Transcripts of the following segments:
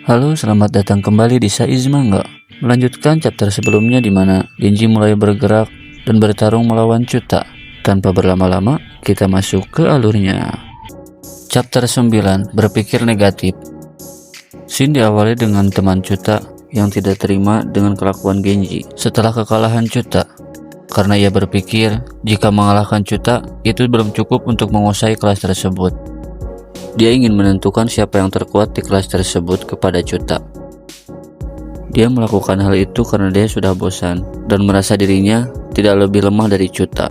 Halo, selamat datang kembali di Saiz Manga. Melanjutkan chapter sebelumnya di mana Genji mulai bergerak dan bertarung melawan Chuta. Tanpa berlama-lama, kita masuk ke alurnya. Chapter 9, berpikir negatif. Scene diawali dengan teman Chuta yang tidak terima dengan kelakuan Genji setelah kekalahan Chuta. Karena ia berpikir jika mengalahkan Chuta itu belum cukup untuk menguasai kelas tersebut. Dia ingin menentukan siapa yang terkuat di kelas tersebut kepada Chuta. Dia melakukan hal itu karena dia sudah bosan dan merasa dirinya tidak lebih lemah dari Chuta.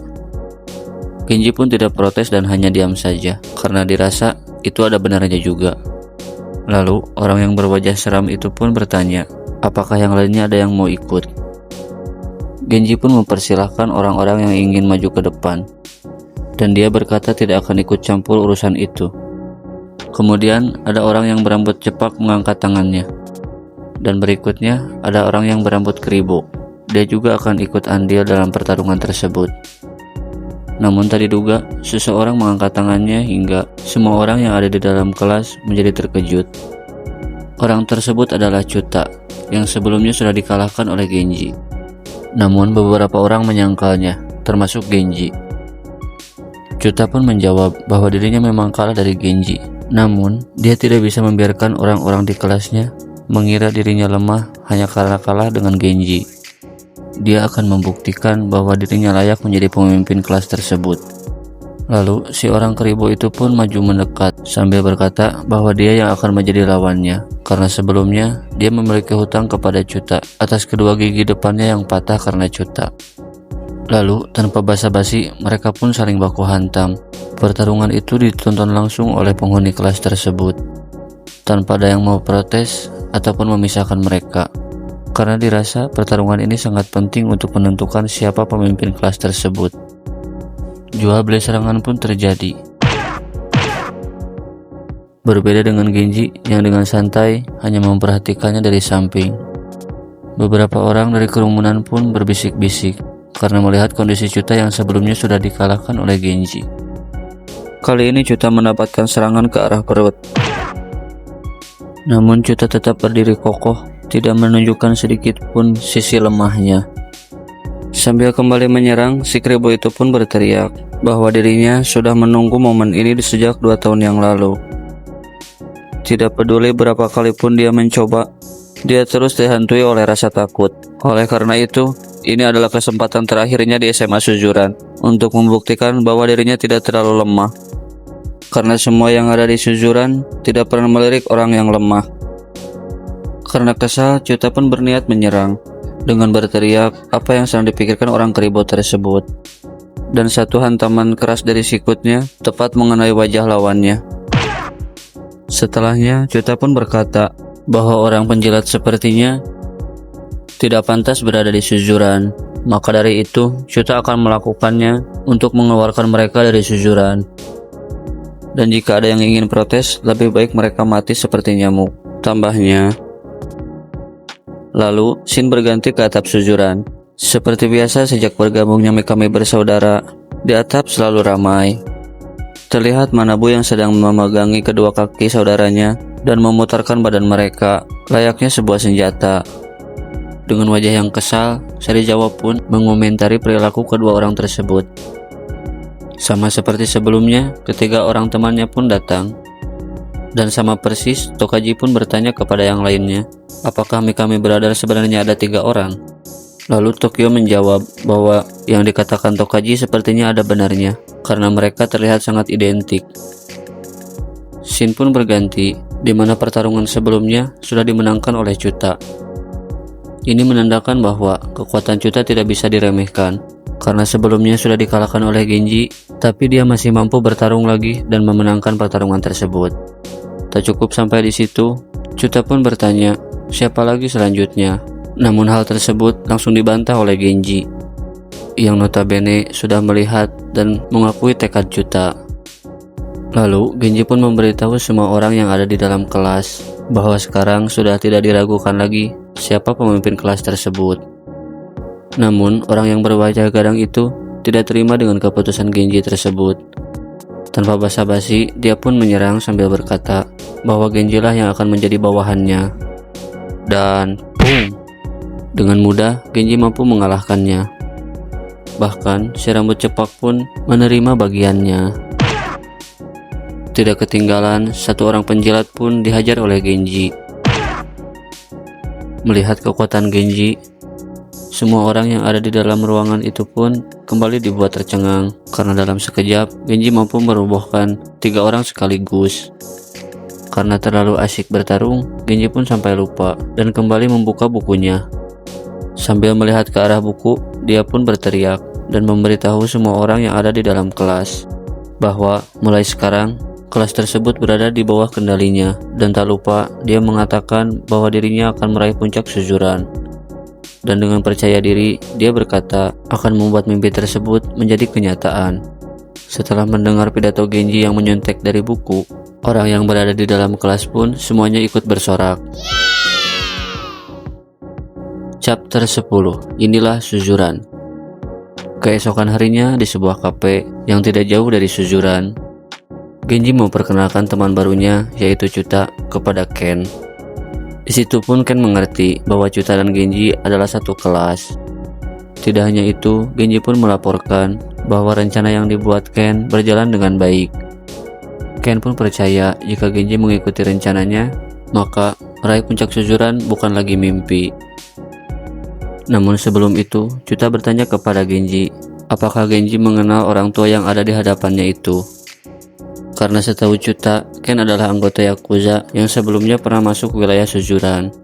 Genji pun tidak protes dan hanya diam saja karena dirasa itu ada benarnya juga. Lalu orang yang berwajah seram itu pun bertanya, apakah yang lainnya ada yang mau ikut? Genji pun mempersilahkan orang-orang yang ingin maju ke depan, dan dia berkata tidak akan ikut campur urusan itu. Kemudian ada orang yang berambut cepak mengangkat tangannya, dan berikutnya ada orang yang berambut keribu. Dia juga akan ikut andil dalam pertarungan tersebut. Namun tadi diduga seseorang mengangkat tangannya hingga semua orang yang ada di dalam kelas menjadi terkejut. Orang tersebut adalah Chuta yang sebelumnya sudah dikalahkan oleh Genji. Namun beberapa orang menyangkalnya, termasuk Genji. Chuta pun menjawab bahwa dirinya memang kalah dari Genji. Namun, dia tidak bisa membiarkan orang-orang di kelasnya mengira dirinya lemah hanya karena kalah dengan Genji. Dia akan membuktikan bahwa dirinya layak menjadi pemimpin kelas tersebut. Lalu, si orang keribu itu pun maju mendekat sambil berkata bahwa dia yang akan menjadi lawannya karena sebelumnya dia memiliki hutang kepada Chuta atas kedua gigi depannya yang patah karena Chuta. Lalu, tanpa basa-basi, mereka pun saling baku hantam. Pertarungan itu ditonton langsung oleh penghuni kelas tersebut, tanpa ada yang mau protes ataupun memisahkan mereka. Karena dirasa pertarungan ini sangat penting untuk menentukan siapa pemimpin kelas tersebut. Jual beli serangan pun terjadi. Berbeda dengan Genji yang dengan santai hanya memperhatikannya dari samping. Beberapa orang dari kerumunan pun berbisik-bisik karena melihat kondisi Chuta yang sebelumnya sudah dikalahkan oleh Genji. Kali ini Chuta mendapatkan serangan ke arah perut. Namun Chuta tetap berdiri kokoh, tidak menunjukkan sedikit pun sisi lemahnya. Sambil kembali menyerang, si keribu itu pun berteriak bahwa dirinya sudah menunggu momen ini sejak 2 tahun yang lalu. Tidak peduli berapa kali pun dia mencoba, dia terus dihantui oleh rasa takut. Oleh karena itu, ini adalah kesempatan terakhirnya di SMA Suzuran untuk membuktikan bahwa dirinya tidak terlalu lemah. Karena semua yang ada di Suzuran tidak pernah melirik orang yang lemah. Karena kesal, Chuta pun berniat menyerang dengan berteriak apa yang sedang dipikirkan orang keribu tersebut. Dan satu hantaman keras dari sikutnya tepat mengenai wajah lawannya. Setelahnya, Chuta pun berkata bahwa orang penjilat sepertinya tidak pantas berada di Suzuran. Maka dari itu, Chuta akan melakukannya untuk mengeluarkan mereka dari Suzuran. Dan jika ada yang ingin protes, lebih baik mereka mati seperti nyamuk, tambahnya. Lalu, scene berganti ke atap Suzuran. Seperti biasa sejak bergabungnya Mikami bersaudara, di atap selalu ramai. Terlihat Manabu yang sedang memegangi kedua kaki saudaranya dan memutarkan badan mereka layaknya sebuah senjata. Dengan wajah yang kesal, Serizawa pun mengomentari perilaku kedua orang tersebut. Sama seperti sebelumnya, ketiga orang temannya pun datang. Dan sama persis, Tokaji pun bertanya kepada yang lainnya, apakah Mikami Brother sebenarnya ada 3 orang? Lalu Tokyo menjawab bahwa yang dikatakan Tokaji sepertinya ada benarnya, karena mereka terlihat sangat identik. Scene pun berganti, di mana pertarungan sebelumnya sudah dimenangkan oleh Chuta. Ini menandakan bahwa kekuatan Chuta tidak bisa diremehkan, karena sebelumnya sudah dikalahkan oleh Genji, tapi dia masih mampu bertarung lagi dan memenangkan pertarungan tersebut. Tak cukup sampai di situ, Chuta pun bertanya, siapa lagi selanjutnya? Namun hal tersebut langsung dibantah oleh Genji, yang notabene sudah melihat dan mengakui tekad Chuta. Lalu, Genji pun memberitahu semua orang yang ada di dalam kelas bahwa sekarang sudah tidak diragukan lagi siapa pemimpin kelas tersebut. Namun, orang yang berwajah garang itu tidak terima dengan keputusan Genji tersebut. Tanpa basa-basi, dia pun menyerang sambil berkata bahwa Genji lah yang akan menjadi bawahannya. Dan boom! Dengan mudah, Genji mampu mengalahkannya. Bahkan, si rambut cepak pun menerima bagiannya. Tidak ketinggalan, satu orang penjilat pun dihajar oleh Genji. Melihat kekuatan Genji, semua orang yang ada di dalam ruangan itu pun kembali dibuat tercengang, karena dalam sekejap Genji mampu merobohkan 3 orang sekaligus. Karena terlalu asyik bertarung, Genji pun sampai lupa dan kembali membuka bukunya. Sambil melihat ke arah buku, dia pun berteriak dan memberitahu semua orang yang ada di dalam kelas bahwa mulai sekarang kelas tersebut berada di bawah kendalinya, dan tak lupa dia mengatakan bahwa dirinya akan meraih puncak suzuran. Dan dengan percaya diri, dia berkata akan membuat mimpi tersebut menjadi kenyataan. Setelah mendengar pidato Genji yang menyontek dari buku, orang yang berada di dalam kelas pun semuanya ikut bersorak. Chapter 10. Inilah suzuran. Keesokan harinya di sebuah kafe yang tidak jauh dari suzuran, Genji memperkenalkan teman barunya yaitu Chuta kepada Ken. Di situ pun Ken mengerti bahwa Chuta dan Genji adalah satu kelas. Tidak hanya itu, Genji pun melaporkan bahwa rencana yang dibuat Ken berjalan dengan baik. Ken pun percaya jika Genji mengikuti rencananya, maka meraih puncak suzuran bukan lagi mimpi. Namun sebelum itu, Chuta bertanya kepada Genji, apakah Genji mengenal orang tua yang ada di hadapannya itu. Karena setahu Chuta, Ken adalah anggota Yakuza yang sebelumnya pernah masuk wilayah suzuran.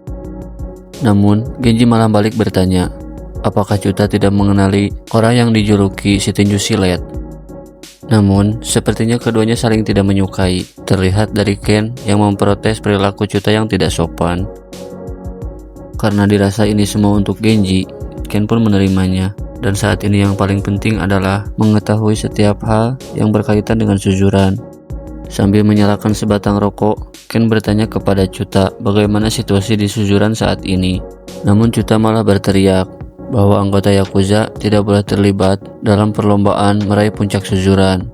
Namun, Genji malah balik bertanya, apakah Chuta tidak mengenali orang yang dijuluki si tinju silet. Namun, sepertinya keduanya saling tidak menyukai, terlihat dari Ken yang memprotes perilaku Chuta yang tidak sopan. Karena dirasa ini semua untuk Genji, Ken pun menerimanya. Dan saat ini yang paling penting adalah mengetahui setiap hal yang berkaitan dengan suzuran. Sambil menyalakan sebatang rokok, Ken bertanya kepada Chuta bagaimana situasi di suzuran saat ini. Namun Chuta malah berteriak bahwa anggota Yakuza tidak boleh terlibat dalam perlombaan meraih puncak suzuran.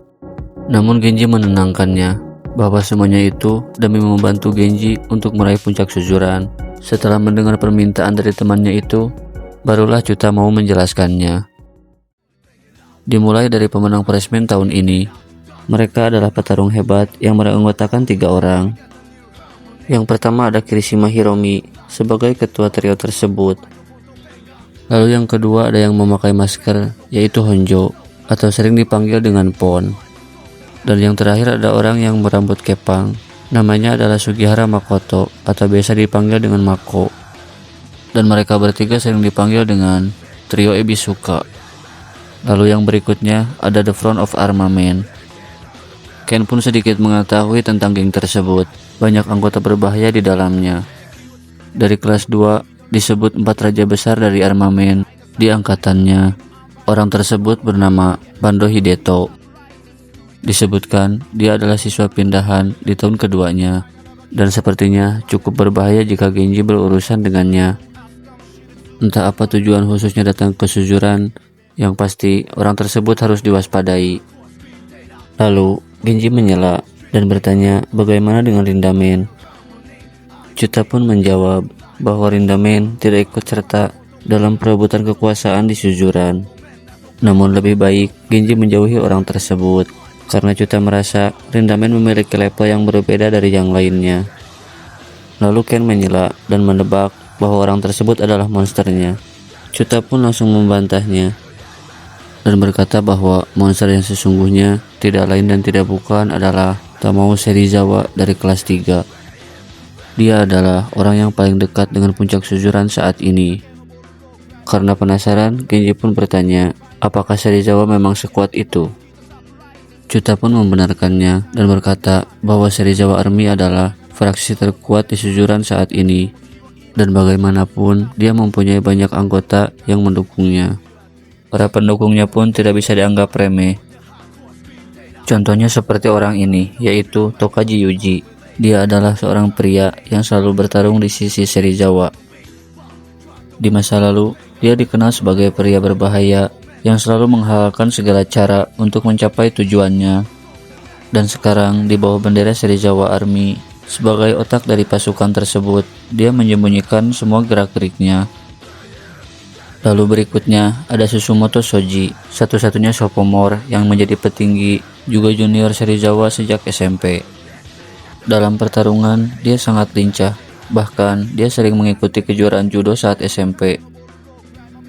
Namun Genji menenangkannya bahwa semuanya itu demi membantu Genji untuk meraih puncak suzuran. Setelah mendengar permintaan dari temannya itu, barulah Chuta mau menjelaskannya. Dimulai dari pemenang Freshman tahun ini, mereka adalah petarung hebat yang beranggotakan 3 orang. Yang pertama ada Kirishima Hiromi sebagai ketua trio tersebut. Lalu yang kedua ada yang memakai masker, yaitu Honjo atau sering dipanggil dengan Pon. Dan yang terakhir ada orang yang berambut kepang, namanya adalah Sugihara Makoto atau biasa dipanggil dengan Mako. Dan mereka bertiga sering dipanggil dengan trio Ebisuka. Lalu yang berikutnya ada The Front of Armament. Ken pun sedikit mengetahui tentang geng tersebut. Banyak anggota berbahaya di dalamnya. Dari kelas 2 disebut 4 raja besar dari armamen di angkatannya. Orang tersebut bernama Bando Hideto. Disebutkan dia adalah siswa pindahan di tahun keduanya, dan sepertinya cukup berbahaya jika Genji berurusan dengannya. Entah apa tujuan khususnya datang ke suzuran, yang pasti orang tersebut harus diwaspadai. Lalu Genji menyela dan bertanya bagaimana dengan Rindamen. Chuta pun menjawab bahwa Rindamen tidak ikut serta dalam perebutan kekuasaan di suzuran. Namun lebih baik Genji menjauhi orang tersebut, karena Chuta merasa Rindamen memiliki level yang berbeda dari yang lainnya. Lalu Ken menyela dan menebak bahwa orang tersebut adalah monsternya. Chuta pun langsung membantahnya dan berkata bahwa monster yang sesungguhnya tidak lain dan tidak bukan adalah Tamao Serizawa dari kelas 3. Dia adalah orang yang paling dekat dengan puncak suzuran saat ini. Karena penasaran, Genji pun bertanya, apakah Serizawa memang sekuat itu? Chuta pun membenarkannya dan berkata bahwa Serizawa Army adalah fraksi terkuat di suzuran saat ini, dan bagaimanapun dia mempunyai banyak anggota yang mendukungnya. Para pendukungnya pun tidak bisa dianggap remeh. Contohnya seperti orang ini, yaitu Tokaji Yuji. Dia adalah seorang pria yang selalu bertarung di sisi Serizawa. Di masa lalu, dia dikenal sebagai pria berbahaya yang selalu menghalalkan segala cara untuk mencapai tujuannya. Dan sekarang di bawah bendera Serizawa Army, sebagai otak dari pasukan tersebut, dia menyembunyikan semua gerak-geriknya. Lalu berikutnya ada Susumoto Shoji, satu-satunya sophomore yang menjadi petinggi, juga junior Serizawa sejak SMP. Dalam pertarungan, dia sangat lincah, bahkan dia sering mengikuti kejuaraan judo saat SMP.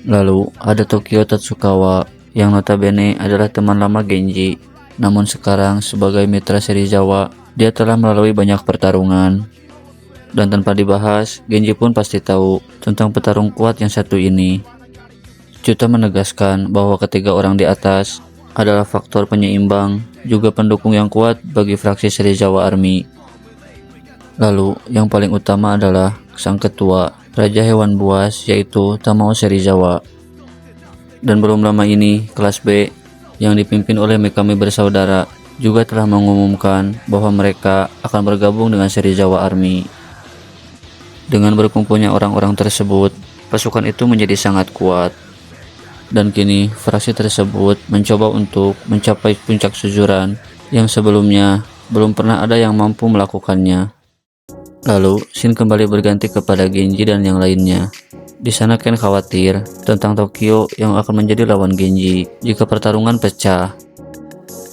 Lalu ada Tokyo Tatsukawa, yang notabene adalah teman lama Genji, namun sekarang sebagai mitra Serizawa, dia telah melalui banyak pertarungan. Dan tanpa dibahas, Genji pun pasti tahu tentang petarung kuat yang satu ini. Chuta menegaskan bahwa ketiga orang di atas adalah faktor penyeimbang, juga pendukung yang kuat bagi fraksi Serizawa Army. Lalu, yang paling utama adalah sang ketua, Raja Hewan Buas, yaitu Tamao Serizawa. Dan belum lama ini, kelas B, yang dipimpin oleh Mikami bersaudara, juga telah mengumumkan bahwa mereka akan bergabung dengan Serizawa Army. Dengan berkumpulnya orang-orang tersebut, pasukan itu menjadi sangat kuat. Dan kini fraksi tersebut mencoba untuk mencapai puncak suzuran yang sebelumnya belum pernah ada yang mampu melakukannya. Lalu scene kembali berganti kepada Genji dan yang lainnya. Di sana Ken khawatir tentang Tokyo yang akan menjadi lawan Genji jika pertarungan pecah.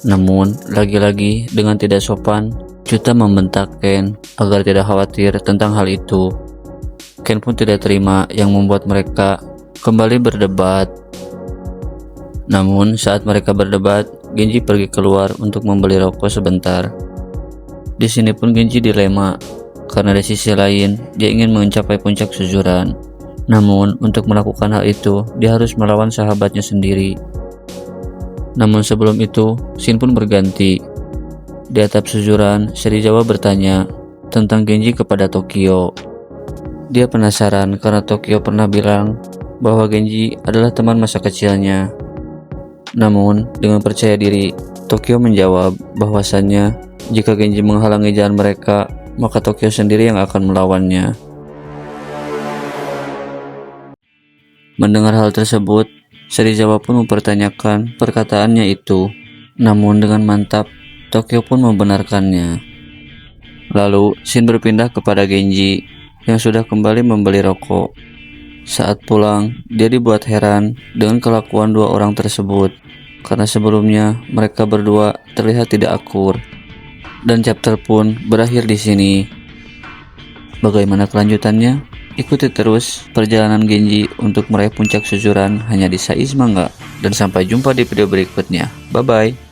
Namun lagi-lagi dengan tidak sopan, Chuta membentak Ken agar tidak khawatir tentang hal itu. Ken pun tidak terima yang membuat mereka kembali berdebat. Namun saat mereka berdebat, Genji pergi keluar untuk membeli rokok sebentar. Di sini pun Genji dilema, karena di sisi lain dia ingin mencapai puncak suzuran. Namun untuk melakukan hal itu, dia harus melawan sahabatnya sendiri. Namun sebelum itu, scene pun berganti. Di atap suzuran, Serizawa bertanya tentang Genji kepada Tokyo. Dia penasaran karena Tokyo pernah bilang bahwa Genji adalah teman masa kecilnya. Namun, dengan percaya diri, Tokyo menjawab bahwasannya jika Genji menghalangi jalan mereka, maka Tokyo sendiri yang akan melawannya. Mendengar hal tersebut, Serizawa pun mempertanyakan perkataannya itu. Namun dengan mantap, Tokyo pun membenarkannya. Lalu, scene berpindah kepada Genji yang sudah kembali membeli rokok. Saat pulang, dia dibuat heran dengan kelakuan dua orang tersebut, karena sebelumnya mereka berdua terlihat tidak akur. Dan chapter pun berakhir di sini. Bagaimana kelanjutannya? Ikuti terus perjalanan Genji untuk meraih puncak suzuran hanya di Saiz Manga. Dan sampai jumpa di video berikutnya. Bye bye.